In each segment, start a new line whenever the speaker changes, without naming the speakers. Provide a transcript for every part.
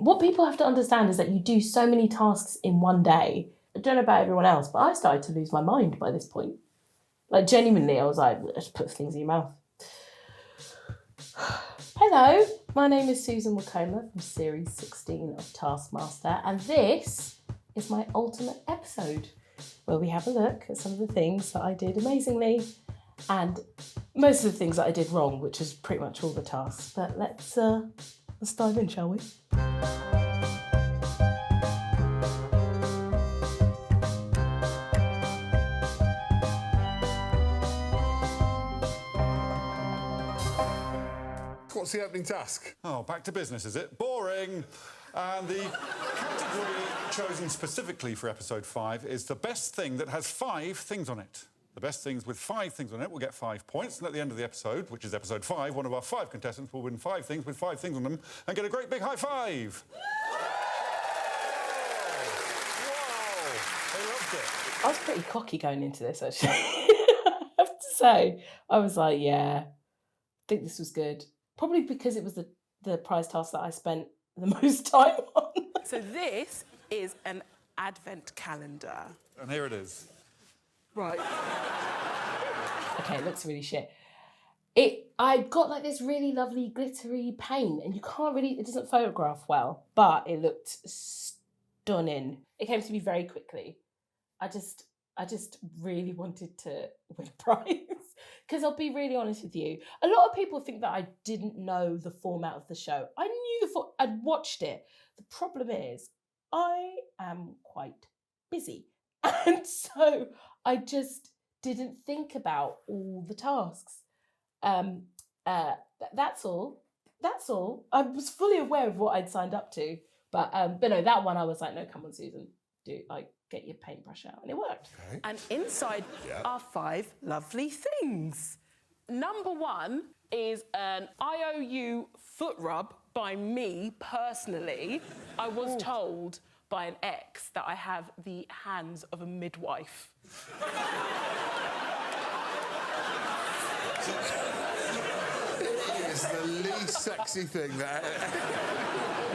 what people have to understand is that you do so many tasks in one day. I don't know about everyone else, but I started to lose my mind by this point. Like, genuinely, I was like, just put things in your mouth. Hello, my name is Susan Wokoma from Series 16 of Taskmaster, and this is my ultimate episode, where we have a look at some of the things that I did amazingly, and most of the things that I did wrong, which is pretty much all the tasks. But let's dive in, shall we?
What's the opening task?
Oh, back to business, is it? Boring! And the category chosen specifically for episode 5 is the best thing that has 5 things on it. The best things with 5 things on it will get 5 points, and at the end of the episode, which is episode 5, one of our 5 contestants will win 5 things with 5 things on them and get a great big high five! Wow! They loved it.
I was pretty cocky going into this, actually. I have to say. I was like, yeah, I think this was good. Probably because it was the prize task that I spent the most time on.
So this is an advent calendar.
And here it is.
Right.
Okay, it looks really shit. I got like this really lovely glittery paint, and it doesn't photograph well, but it looked stunning. It came to me very quickly. I just really wanted to win a prize. Because I'll be really honest with you, a lot of people think that I didn't know the format of the show. I knew I'd watched it. The problem is, I am quite busy. And so I just didn't think about all the tasks. That's all. I was fully aware of what I'd signed up to. But no, that one I was like, no, come on, Susan, get your paintbrush out, and it worked.
Okay.
And inside are 5 lovely things. Number 1 is an IOU foot rub by me personally. I was told by an ex that I have the hands of a midwife.
It is the least sexy thing that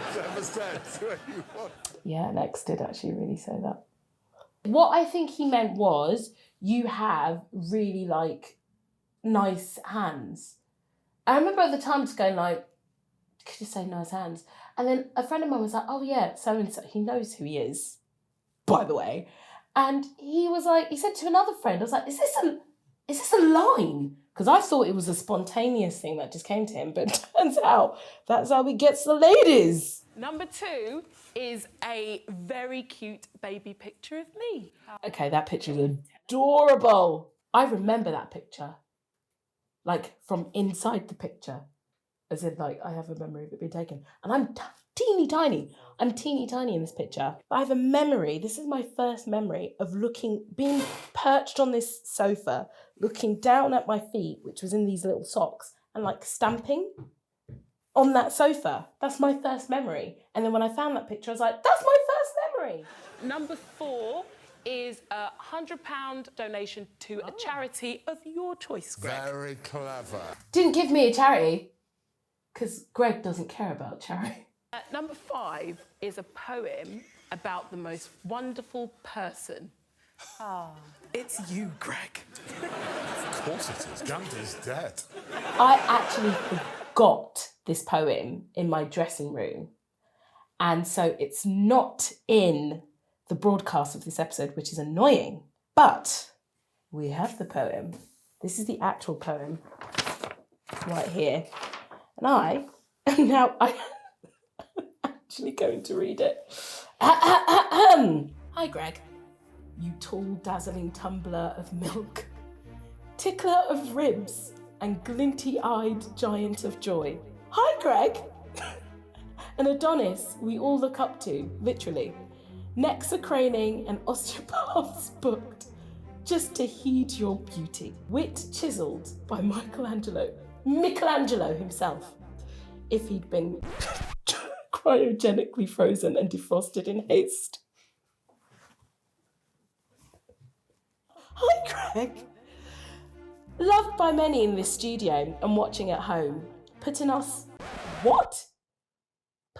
it's ever said to anyone.
Yeah, an ex did actually really say that. What I think he meant was, you have really, nice hands. I remember at the time just going could you say nice hands? And then a friend of mine was like, oh yeah, so-and-so, he knows who he is, by the way. And he said to another friend, I was like, is this a line? Because I thought it was a spontaneous thing that just came to him, but it turns out that's how he gets the ladies.
Number 2 is a very cute baby picture of me.
Okay, that picture is adorable. I remember that picture. From inside the picture. As in, I have a memory of it being taken. And I'm teeny tiny. I'm teeny tiny in this picture. I have a memory. This is my first memory of being perched on this sofa, looking down at my feet, which was in these little socks, and stamping on that sofa. That's my first memory. And then when I found that picture, I was like, that's my first memory.
Number 4 is a £100 donation to a charity of your choice, Greg.
Very clever.
Didn't give me a charity, because Greg doesn't care about charity.
Number 5 is a poem about the most wonderful person. It's you, Greg.
Of course it is. Gandhi's dead.
I actually forgot this poem in my dressing room. And so it's not in the broadcast of this episode, which is annoying. But we have the poem. This is the actual poem right here. And I'm actually going to read it. Hi, Greg. You tall, dazzling tumbler of milk, tickler of ribs, and glinty-eyed giant of joy. Hi, Greg. An Adonis we all look up to, literally. Necks are craning and osteopaths booked just to heed your beauty. Wit chiselled by Michelangelo himself, if he'd been cryogenically frozen and defrosted in haste. Hi, Greg. Loved by many in this studio and watching at home, putting us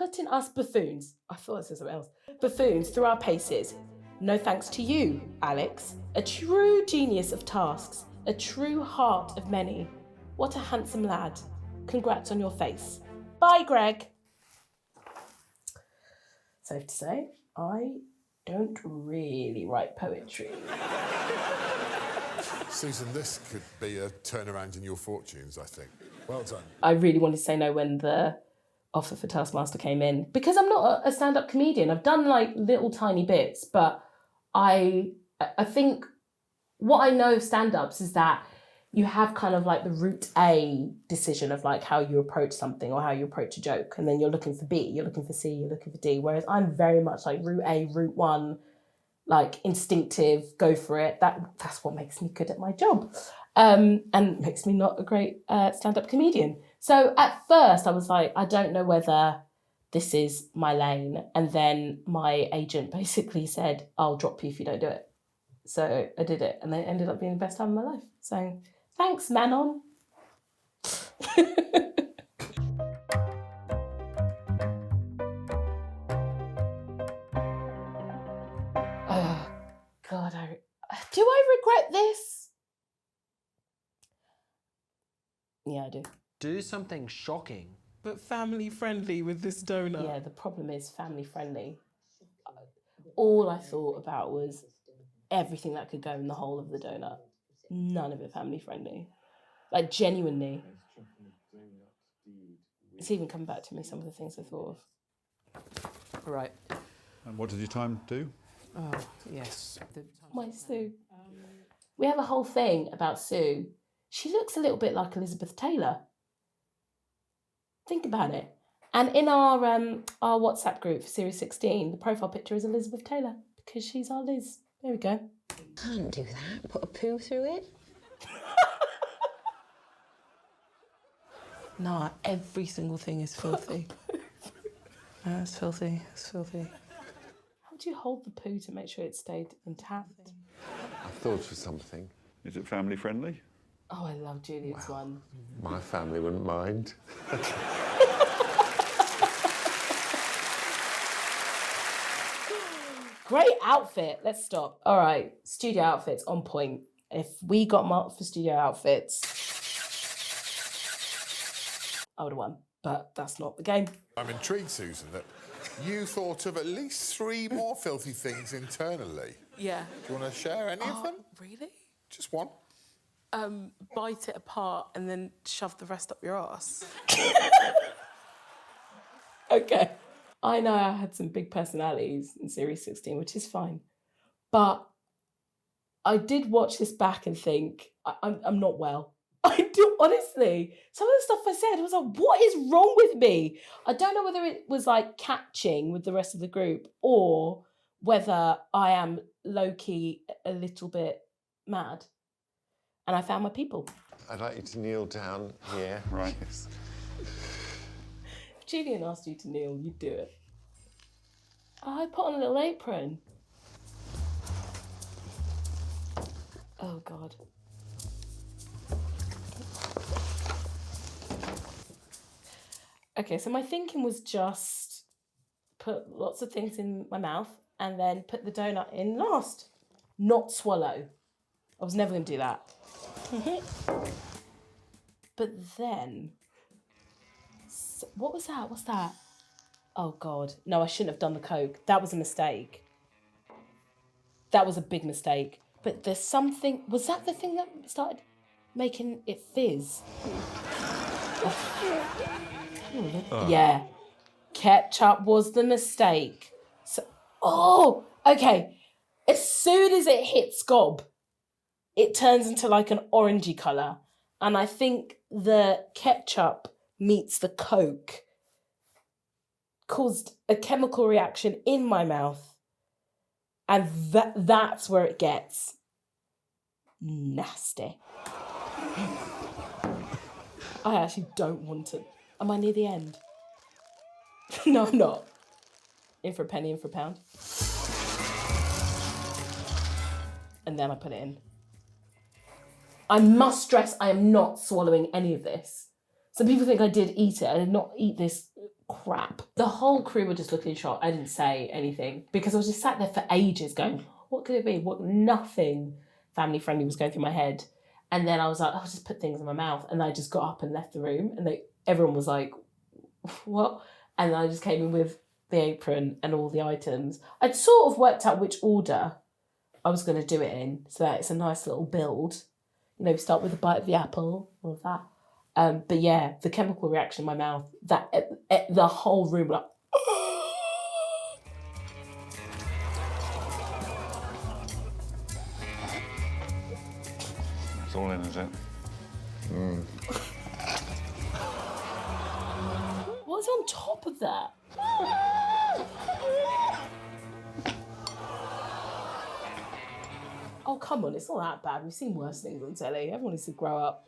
putting us buffoons, I thought it said something else, buffoons through our paces. No thanks to you, Alex, a true genius of tasks, a true heart of many. What a handsome lad. Congrats on your face. Bye, Greg. Safe to say, I don't really write poetry.
Susan, this could be a turnaround in your fortunes, I think. Well done.
I really wanted to say no when the offer for Taskmaster came in, because I'm not a stand-up comedian. I've done like little tiny bits, but I think what I know of stand-ups is that you have kind of like the route A decision of like how you approach something or how you approach a joke, and then you're looking for B, you're looking for C, you're looking for D, whereas I'm very much like route A, route one, like instinctive, go for it. That's what makes me good at my job, and makes me not a great stand-up comedian. So at first I was like, I don't know whether this is my lane, and then my agent basically said, I'll drop you if you don't do it. So I did it, and it ended up being the best time of my life. So thanks, Manon. Oh, God, do I regret this? Yeah, I do.
Do something shocking.
But family friendly with this donut.
Yeah, the problem is family friendly. All I thought about was everything that could go in the hole of the donut. None of it family friendly. Like, genuinely. It's even come back to me, some of the things I thought of.
Right.
And what did your time do?
Oh, yes.
My Sue. We have a whole thing about Sue. She looks a little bit like Elizabeth Taylor. Think about it. And in our WhatsApp group for Series 16, the profile picture is Elizabeth Taylor, because she's our Liz. There we go.
Can't do that. Put a poo through it.
Nah, every single thing is filthy. It's filthy. It's filthy.
How do you hold the poo to make sure it stayed intact?
I thought of something.
Is it family friendly?
Oh, I love Juliet's one.
My family wouldn't mind.
Great outfit. Let's stop. All right, studio outfits on point. If we got marked for studio outfits, I would have won. But that's not the game.
I'm intrigued, Susan, that you thought of at least 3 more filthy things internally.
Yeah.
Do you want to share any of them?
Really?
Just one.
Bite it apart and then shove the rest up your ass.
Okay. I know I had some big personalities in Series 16, which is fine. But I did watch this back and think, I'm not well. I do, honestly. Some of the stuff I said, I was like, what is wrong with me? I don't know whether it was like catching with the rest of the group or whether I am low-key a little bit mad. And I found my people.
I'd like you to kneel down here.
Right.
If Julian asked you to kneel, you'd do it. I put on a little apron. Oh, God. Okay, so my thinking was just put lots of things in my mouth and then put the donut in last. Not swallow. I was never going to do that. But then... what was that? What's that? Oh, God. No, I shouldn't have done the Coke. That was a mistake. That was a big mistake. But there's something... Was that the thing that started making it fizz? Yeah. Ketchup was the mistake. So, oh, okay. As soon as it hits gob, it turns into like an orangey colour. And I think the ketchup meets the Coke caused a chemical reaction in my mouth. And that's where it gets nasty. I actually don't want to. Am I near the end? No, I'm not. In for a penny, in for a pound. And then I put it in. I must stress I am not swallowing any of this. Some people think I did eat it. I did not eat this crap. The whole crew were just looking shocked. I didn't say anything because I was just sat there for ages going, what could it be? Nothing family friendly was going through my head. And then I was like, I'll just put things in my mouth. And I just got up and left the room. And everyone was like, what? And I just came in with the apron and all the items. I'd sort of worked out which order I was going to do it in, so that it's a nice little build. You know, start with a bite of the apple, all of that. But yeah, the chemical reaction in my mouth, the whole room, like,
It's all in, is it?
what's on top of that? Oh, come on, it's not that bad. We've seen worse things on telly. Everyone needs to grow up.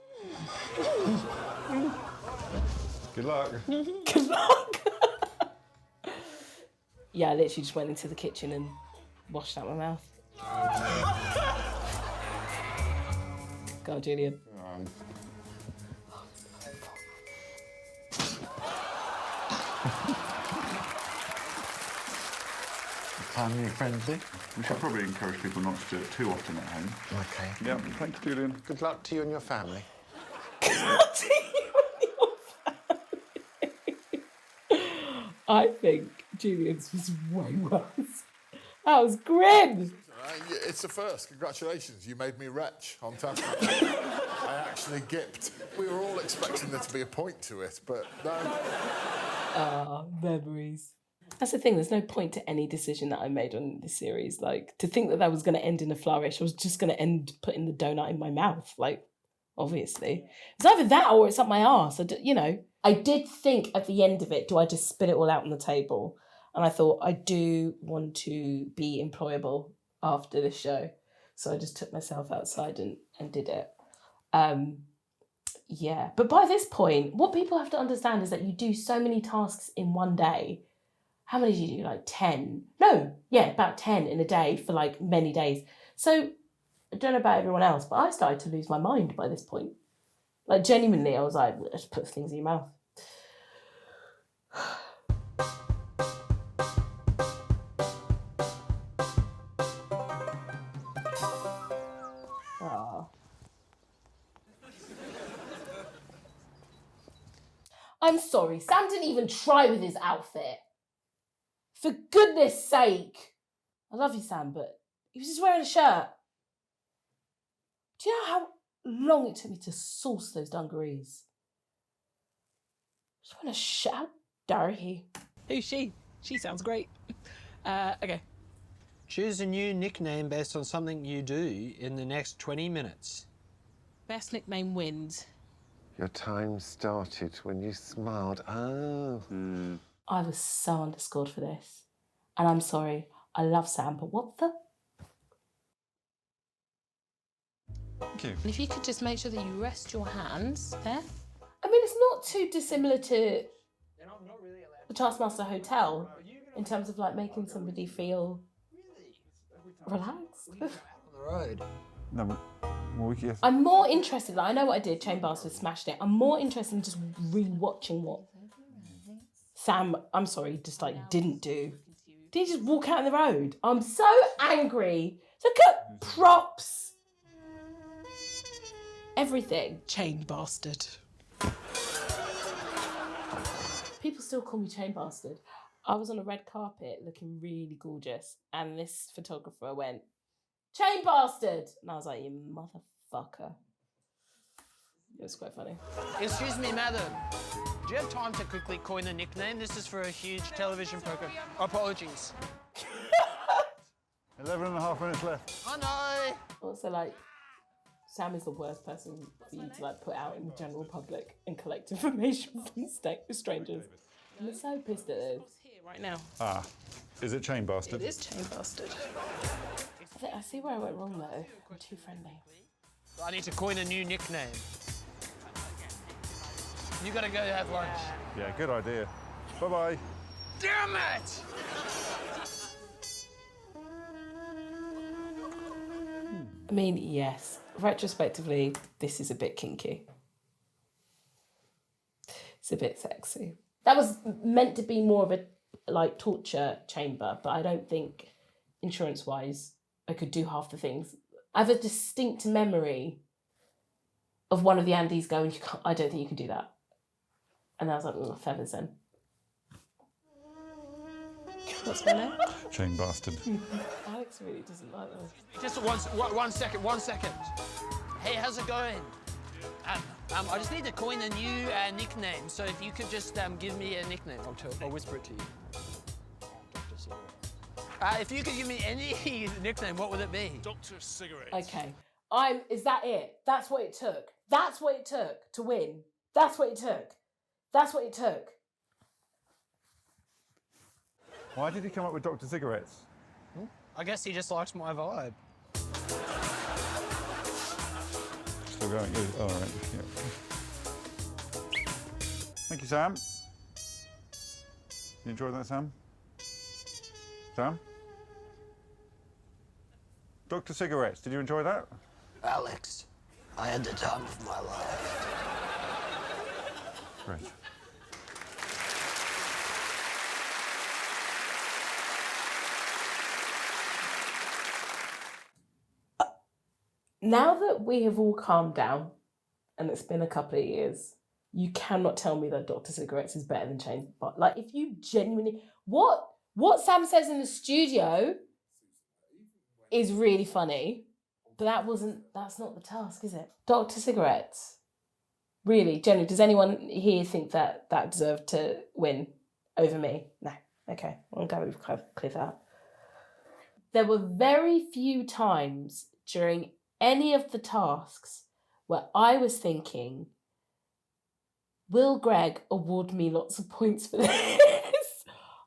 Good luck.
Good luck. Yeah, I literally just went into the kitchen and washed out my mouth. Go on, Julian.
Family friendly.
We should probably encourage people not to do it too often at home.
Okay.
Yeah, thanks, Julian.
Good luck to you and your family.
I think Julian's was way worse. That was grim.
It's a first. Congratulations. You made me retch on Taskmaster. I actually gipped. We were all expecting there to be a point to it, but no.
Ah, memories. That's the thing, there's no point to any decision that I made on this series. Like, to think that was going to end in a flourish, I was just going to end putting the donut in my mouth. Like, obviously. It's either that or it's up my arse. I did think at the end of it, do I just spit it all out on the table? And I thought, I do want to be employable after this show. So I just took myself outside and did it. Yeah. But by this point, what people have to understand is that you do so many tasks in one day. How many did you do? Like 10? No, yeah, about 10 in a day for like many days. So I don't know about everyone else, but I started to lose my mind by this point. Like, genuinely, I was like, let's put things in your mouth. Aww. I'm sorry, Sam didn't even try with his outfit. For goodness sake. I love you, Sam, but he was just wearing a shirt. Do you know how long it took me to source those dungarees? Just wearing a shirt. How dare he?
Who's she? She sounds great. Okay.
Choose a new nickname based on something you do in the next 20 minutes.
Best nickname wins.
Your time started when you smiled. Oh.
I was so underscored for this. And I'm sorry, I love Sam, but what the?
Thank you.
And if you could just make sure that you rest your hands there.
I mean, it's not too dissimilar to the Taskmaster Hotel in terms of like making somebody feel relaxed.
On the road.
No, well, yes.
I'm more interested, like, I know what I did, Chainbastard smashed it. I'm more interested in just re-watching what Sam, I'm sorry, just like didn't do. Did he just walk out on the road? I'm so angry. Look at props. Everything.
Chain bastard.
People still call me Chainbastard. I was on a red carpet looking really gorgeous, and this photographer went, Chainbastard! And I was like, you motherfucker. It was quite funny.
Excuse me, madam. Do you have time to quickly coin a nickname? This is for a huge television program. Apologies.
11.5 minutes left.
Oh no!
Also, like, Sam is the worst person for you to like put out in the general public and collect information from strangers. I'm so pissed at this.
Here right now.
Ah, is it Chain Bastard?
It is chain bastard.
I see where I went wrong though. I'm too friendly.
I need to coin a new nickname. You gotta go have lunch.
Yeah, good idea. Bye-bye.
Damn it!
I mean, yes. Retrospectively, this is a bit kinky. It's a bit sexy. That was meant to be more of a like torture chamber, but I don't think insurance-wise I could do half the things. I have a distinct memory of one of the Andes going, I don't think you can do that. And I was like, oh, feathers then. What's my name?
Shame bastard.
Alex really doesn't like those.
Just one second. Hey, how's it going? I just need to coin a new nickname, so if you could just give me a nickname. I'll whisper it to you. If you could give me any nickname, what would it be?
Dr. Cigarette.
Okay. Is that it? That's what it took. That's what it took to win. That's what it took. That's what it took.
Why did he come up with Dr. Cigarettes?
I guess he just likes my vibe.
Still going good. All right. Yep. Thank you, Sam. You enjoyed that, Sam? Sam? Dr. Cigarettes, did you enjoy that?
Alex, I had the time of my life.
Great.
Now that we have all calmed down, and it's been a couple of years, you cannot tell me that Dr. Cigarettes is better than Chain. But like, if you genuinely, what Sam says in the studio is really funny, but that's not the task, is it? Dr. Cigarettes, really, genuinely, does anyone here think that deserved to win over me? No. Okay, I'm glad we've cleared that. There were very few times during any of the tasks where I was thinking, will Greg award me lots of points for this?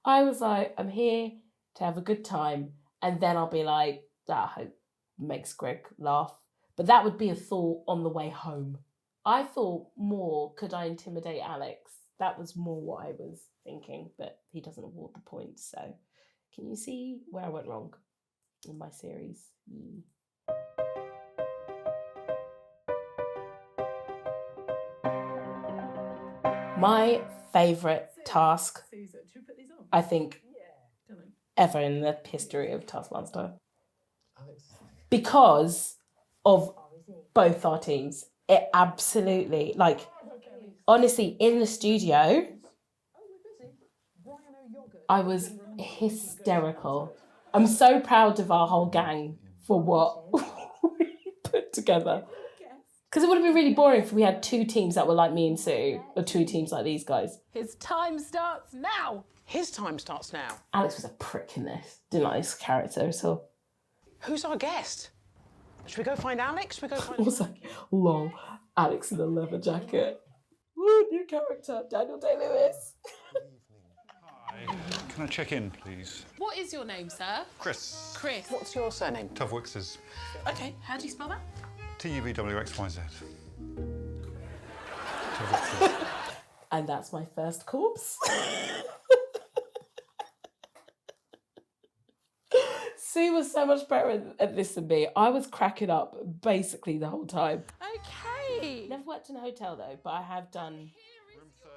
I was like, I'm here to have a good time, and then I'll be like, that I hope makes Greg laugh. But that would be a thought on the way home. I thought more, could I intimidate Alex? That was more what I was thinking, but he doesn't award the points. So can you see where I went wrong in my series? My favourite task,
Susan, should we put these on?
I think,
Don't know.
ever in the history of Taskmaster. Because of both our teams. It absolutely, like, honestly, in the studio, I was hysterical. I'm so proud of our whole gang for what we put together. Because it would have been really boring if we had two teams that were like me and Sue, or two teams like these guys.
His time starts now.
His time starts now.
Alex was a prick in this. Didn't like his character at all.
Who's our guest? Should we go find Alex? Should we go find
Also, lol, Alex in a leather jacket. Woo, new character, Daniel Day-Lewis.
Hi. Can I check in, please?
What is your name, sir?
Chris.
Chris.
What's your surname?
Tuvwixes.
Okay, how do you spell that?
TUVWXYZ.
And that's my first corpse. Sue was so much better at this than me. I was cracking up basically the whole time.
Okay.
Never worked in a hotel though, but I have done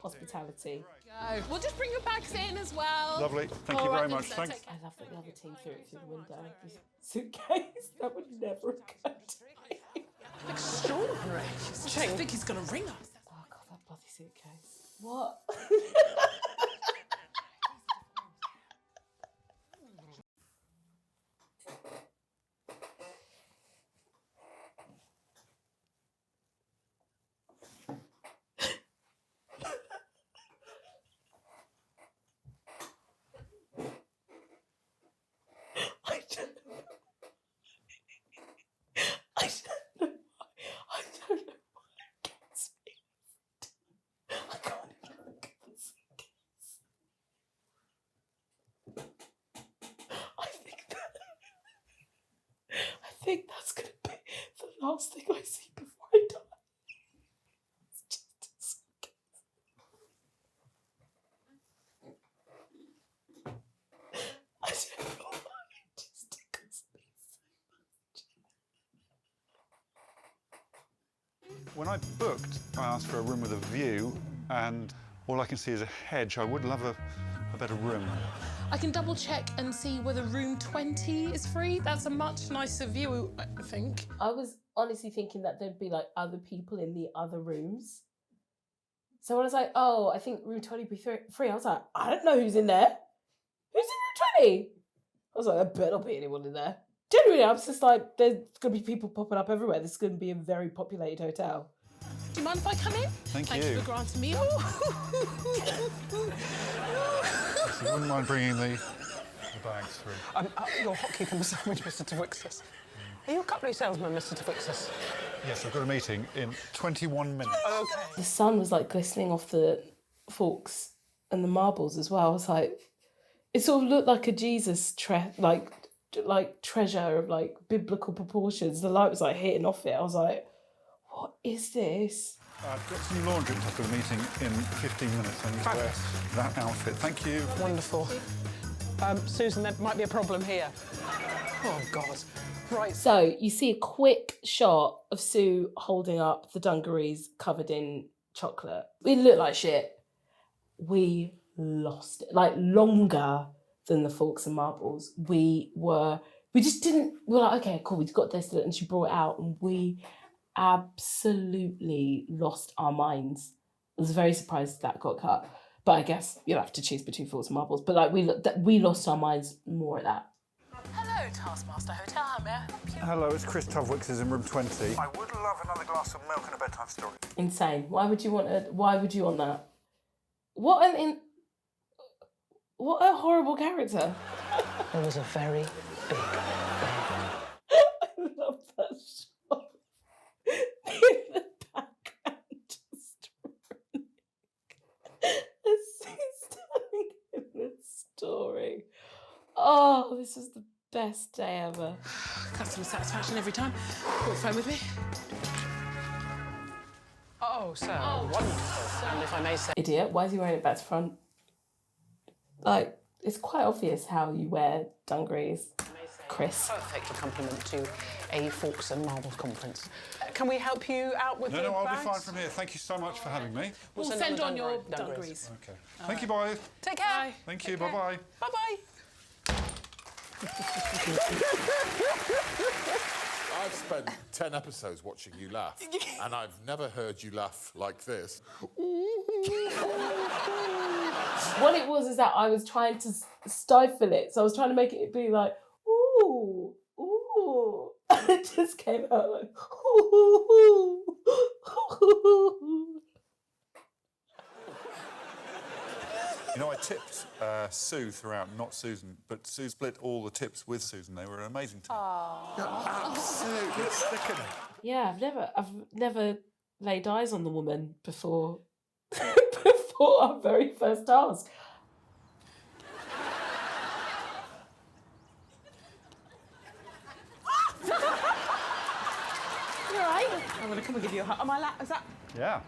hospitality.
Go. We'll just bring your bags in as well.
Lovely. Thank you very much. Thanks.
I love that the other team threw it through the window. This suitcase, that would never occur to me.
Extraordinary.
I think he's going to ring us.
Oh God, that bloody suitcase. What? I don't know why it gets me. I can't even look at the suitcase. I think that's going to be the last thing I see before I die. It's just a suitcase. I don't know why it just tickles me so much.
When I booked, I asked for a room with a view, and All I can see is a hedge. I would love a better room.
I can double check and see whether room 20 is free. That's a much nicer view, I think.
I was honestly thinking that there'd be like other people in the other rooms. So when I was like, oh, I think room 20 would be free, I was like, I don't know who's in there. Who's in room 20? I was like, there better not be anyone in there. Genuinely, I was just like, there's going to be people popping up everywhere. This is going to be a very populated hotel.
Do you mind if I come in?
Thank
Thank
you.
you for granting me.
So you wouldn't mind bringing the bags through?
Your hot cucumber sandwich, Mr. Twixus. Are you a cutlery salesman, Mr. Twixus?
Yes, I've got a meeting in 21 minutes.
OK.
The sun was like glistening off the forks and the marbles as well. I was like, it sort of looked like a Jesus treasure of like biblical proportions. The light was like hitting off it. I was like, what is this?
I've got some laundry. I've got a meeting in 15 minutes. I need to wear that outfit. Thank you.
Wonderful. Susan, there might be a problem here. Oh, God. Right.
So you see a quick shot of Sue holding up the dungarees covered in chocolate. It looked like shit. We lost it. Like longer than the forks and marbles. We were like, okay, cool, we've got this. And she brought it out and we absolutely lost our minds. I was very surprised that got cut. But I guess you'll have to choose between forks and marbles. But like we lost our minds more at that.
Hello, Taskmaster Hotel. How may I help you?
Hello, it's Chris Tuvwicks is in room 20.
I would love another glass of milk and a bedtime story.
Insane. Why would you want that? What a horrible character.
There was a very big
I love that shot. In the background, just as she's standing in the story. Oh, this was the best day ever.
Customer satisfaction every time. Put the phone with me.
Oh, sir. Wonderful. And if I may say...
Idiot, why is he wearing it back to front? Like, it's quite obvious how you wear dungarees, Chris.
Perfect accompaniment to a Forks and Marbles conference. Can we help you out with the
No, I'll
bags?
be fine from here. Thank you so much for having me.
We'll send on your dungarees.
Okay. Thank you, bye.
Take care.
Bye.
Thank you, bye-bye.
Bye-bye.
I've spent 10 episodes watching you laugh, and I've never heard you laugh like this.
What it was is that I was trying to stifle it, so I was trying to make it be like, ooh, ooh. And it just came out like, ooh, ooh.
You know, I tipped Sue throughout, not Susan, but Sue split all the tips with Susan. They were an amazing team.
You're absolutely sickening.
Yeah, I've never laid eyes on the woman before before our very first task.
You all right? I'm going to come and give you a hug. Am I is that...
Yeah.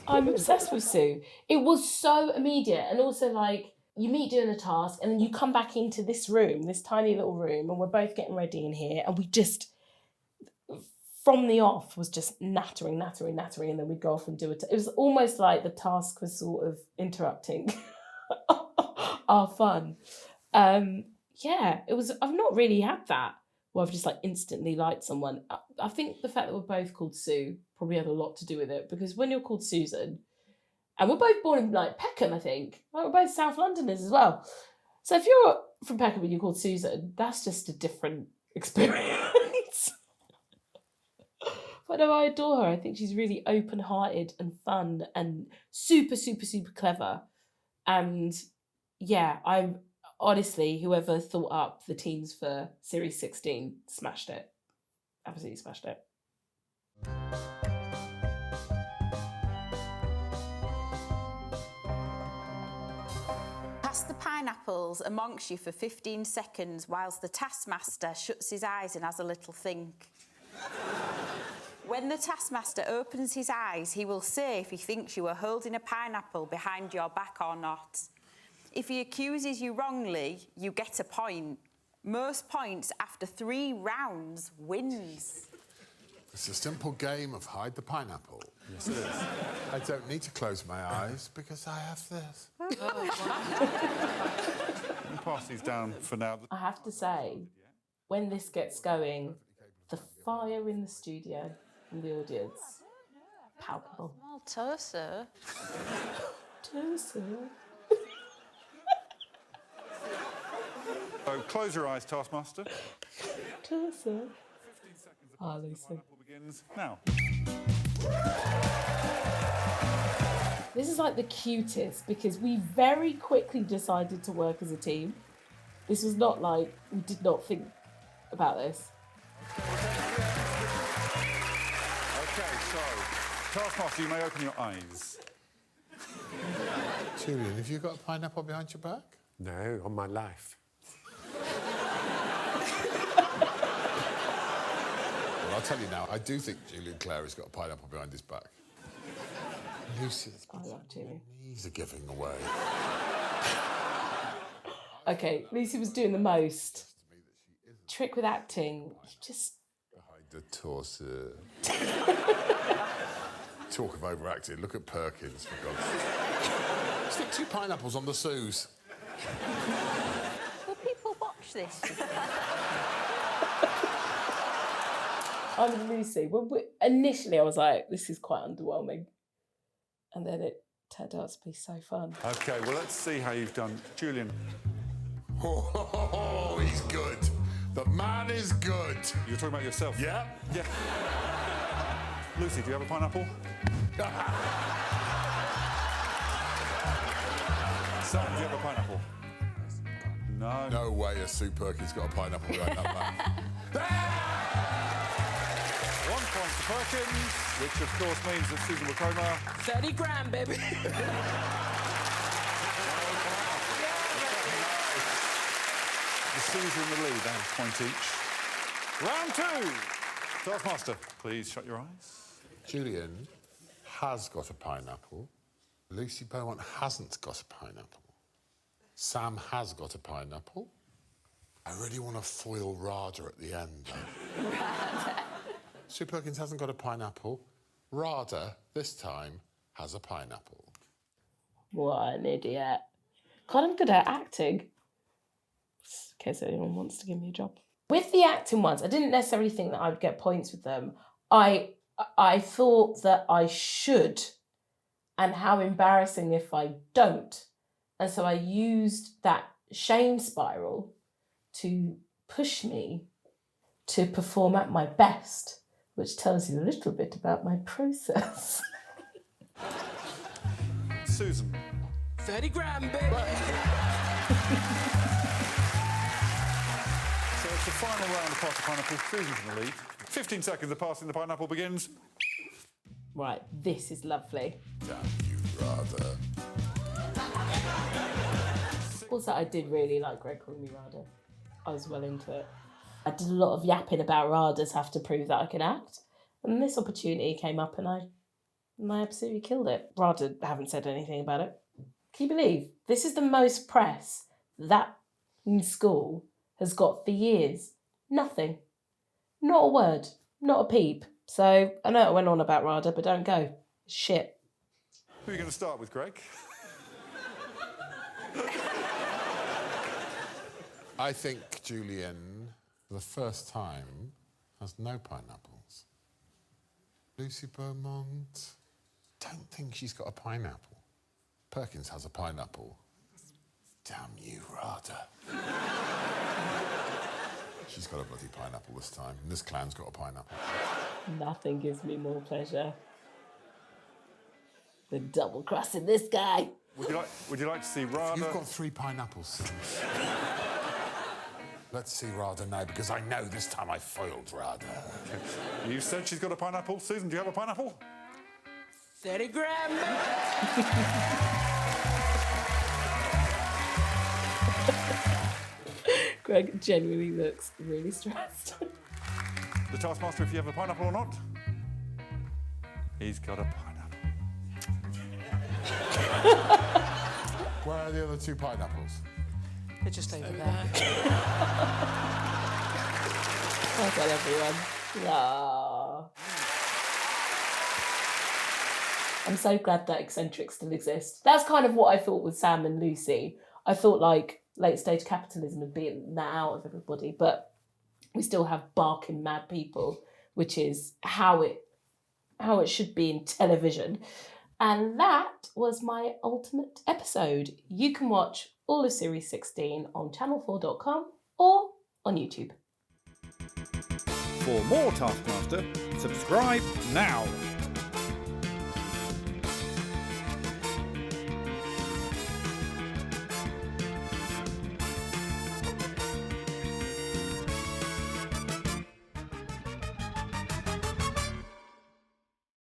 I'm obsessed with Sue. It was so immediate, and also like you meet doing a task and then you come back into this room, this tiny little room, and we're both getting ready in here, and we just from the off was just nattering, and then we'd go off and do it. It was almost like the task was sort of interrupting our fun. Yeah, it was. I've not really had that where I've just like instantly liked someone. I think the fact that we're both called Sue probably had a lot to do with it, because when you're called Susan, and we're both born in like Peckham, I think, like we're both South Londoners as well. So if you're from Peckham and you're called Susan, that's just a different experience. But no, I adore her. I think she's really open-hearted and fun and super, super, super clever. And yeah, I'm honestly, whoever thought up the teams for Series 16 smashed it. Absolutely smashed it.
Pass the pineapples amongst you for 15 seconds whilst the Taskmaster shuts his eyes and has a little think. When the Taskmaster opens his eyes, he will say if he thinks you are holding a pineapple behind your back or not. If he accuses you wrongly, you get a point. Most points after 3 rounds wins.
It's a simple game of hide the pineapple.
Yes, it is.
I don't need to close my eyes because I have this.
Let me pass these down for now.
I have to say, when this gets going, the fire in the studio and the audience, palpable.
Well, Tosa.
Tosa.
So close your eyes, Taskmaster.
Tosa. Ah, Lucy.
Begins now.
This is like the cutest because we very quickly decided to work as a team. This was not like we did not think about this.
Okay, so Taskmaster, you may open your eyes.
Julian, have you got a pineapple behind your back?
No, on my life.
Well, I'll tell you now, I do think Julian Clare has got a pineapple behind his back. Lucy's
I love Julian.
knees are giving away.
Okay, Lucy was doing the most. Trick with acting. Just
Behind the torso. Talk of overacting. Look at Perkins, for God's sake. Stick 2 pineapples on the Suze.
Will people watch this?
I mean, Lucy. Initially, I was like, this is quite underwhelming. And then it turned out to be so fun.
Okay, well, let's see how you've done. Julian.
Oh, he's good. The man is good.
You're talking about yourself?
Yeah?
Yeah. Lucy, do you have a pineapple? Sam, do you have a pineapple? No.
No way a Sue Perkins got a pineapple behind that man.
1 point to Perkins, which of course means that Susan Wokoma...
30 grand, baby.
The Sues are in the lead, they have a point each. Round 2. Taskmaster, please shut your eyes.
Julian has got a pineapple. Lucy Beaumont hasn't got a pineapple. Sam has got a pineapple. I really want to foil Rada at the end, though. Sue Perkins hasn't got a pineapple. Rada, this time, has a pineapple.
What an idiot. God, I'm good at acting. In case anyone wants to give me a job. With the acting ones, I didn't necessarily think that I would get points with them. I thought that I should, and how embarrassing if I don't. And so I used that shame spiral to push me to perform at my best, which tells you a little bit about my process.
Susan.
30 grand, baby.
So it's the final round of Pass the Pineapple. Susan's in the lead. 15 seconds of passing the pineapple begins.
Right, this is lovely.
Damn you, Rada.
Also, I did really like Greg calling me Rada. I was well into it. I did a lot of yapping about Radas have to prove that I can act. And this opportunity came up and I absolutely killed it. Rada haven't said anything about it. Can you believe? This is the most press that in school has got for years. Nothing. Not a word. Not a peep. So I know I went on about Rada, but don't go. Shit.
Who are you going to start with, Greg?
I think Julian, for the first time, has no pineapples. Lucy Beaumont, don't think she's got a pineapple. Perkins has a pineapple. Damn you, Rada. She's got a bloody pineapple this time, and this clown's got a pineapple.
Nothing gives me more pleasure than double-crossing this guy.
Would you like to see Rada?
You've got 3 pineapples. Let's see Rada now, because I know this time I foiled Rada.
You said she's got a pineapple. Susan, do you have a pineapple?
30 grand.
Greg genuinely looks really stressed.
The Taskmaster, if you have a pineapple or not? He's got a pineapple.
Where are the other 2 pineapples?
They're just over there.
Well done, everyone. Aww. I'm so glad that eccentrics still exist. That's kind of what I thought with Sam and Lucy. I thought like late stage capitalism had beaten that out of everybody, but we still have barking mad people, which is how it should be in television. And that was my ultimate episode. You can watch all of Series 16 on channel4.com or on YouTube.
For more Taskmaster, subscribe now.